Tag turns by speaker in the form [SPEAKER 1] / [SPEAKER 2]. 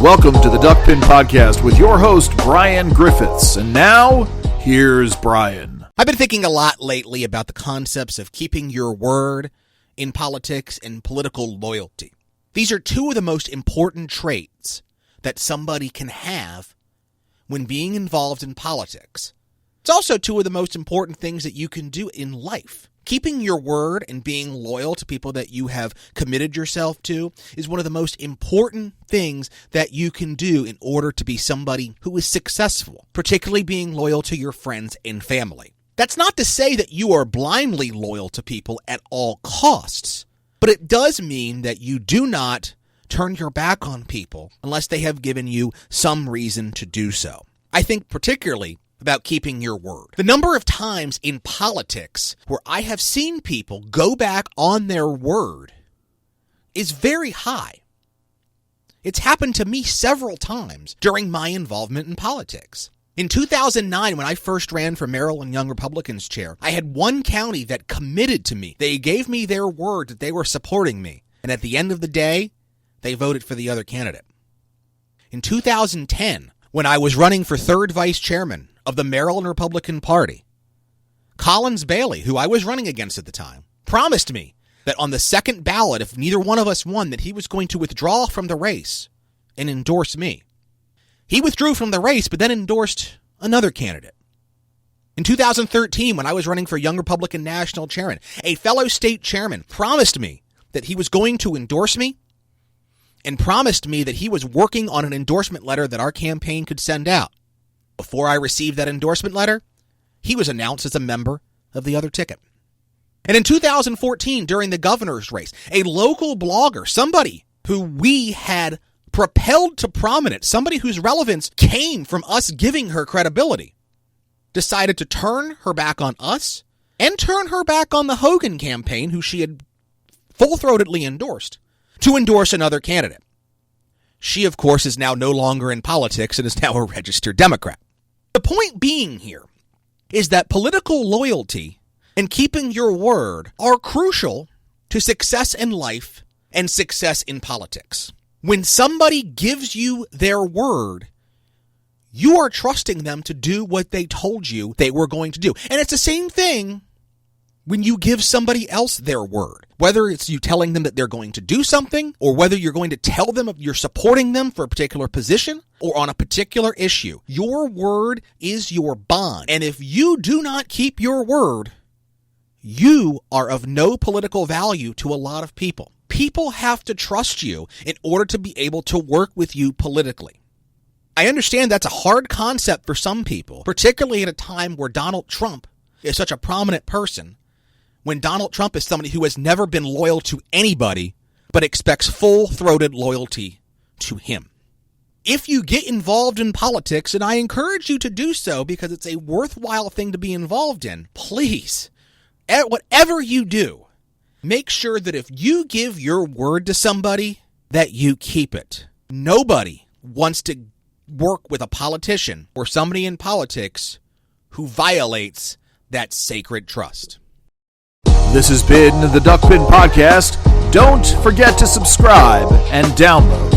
[SPEAKER 1] Welcome to the Duckpin Podcast with your host, Brian Griffiths. And now, here's Brian.
[SPEAKER 2] I've been thinking a lot lately about the concepts of keeping your word in politics and political loyalty. These are two of the most important traits that somebody can have when being involved in politics. It's also two of the most important things that you can do in life. Keeping your word and being loyal to people that you have committed yourself to is one of the most important things that you can do in order to be somebody who is successful, particularly being loyal to your friends and family. That's not to say that you are blindly loyal to people at all costs, but it does mean that you do not turn your back on people unless they have given you some reason to do so. I think particularly about keeping your word. The number of times in politics where I have seen people go back on their word is very high. It's happened to me several times during my involvement in politics. In 2009, when I first ran for Maryland Young Republicans chair, I had one county that committed to me. They gave me their word that they were supporting me. And at the end of the day, they voted for the other candidate. In 2010, when I was running for third vice chairman of the Maryland Republican Party, Collins Bailey, who I was running against at the time, promised me that on the second ballot, if neither one of us won, that he was going to withdraw from the race and endorse me. He withdrew from the race, but then endorsed another candidate. In 2013, when I was running for Young Republican National Chairman, a fellow state chairman promised me that he was going to endorse me and promised me that he was working on an endorsement letter that our campaign could send out. Before I received that endorsement letter, he was announced as a member of the other ticket. And in 2014, during the governor's race, a local blogger, somebody who we had propelled to prominence, somebody whose relevance came from us giving her credibility, decided to turn her back on us and turn her back on the Hogan campaign, who she had full-throatedly endorsed, to endorse another candidate. She, of course, is now no longer in politics and is now a registered Democrat. The point being here is that political loyalty and keeping your word are crucial to success in life and success in politics. When somebody gives you their word, you are trusting them to do what they told you they were going to do. And it's the same thing when you give somebody else their word, whether it's you telling them that they're going to do something, or whether you're going to tell them you're supporting them for a particular position or on a particular issue. Your word is your bond. And if you do not keep your word, you are of no political value to a lot of people. People have to trust you in order to be able to work with you politically. I understand that's a hard concept for some people, particularly at a time where Donald Trump is such a prominent person, when Donald Trump is somebody who has never been loyal to anybody but expects full-throated loyalty to him. If you get involved in politics, and I encourage you to do so because it's a worthwhile thing to be involved in, please, whatever you do, make sure that if you give your word to somebody, that you keep it. Nobody wants to work with a politician or somebody in politics who violates that sacred trust.
[SPEAKER 1] This has been the Duckpin Podcast. Don't forget to subscribe and download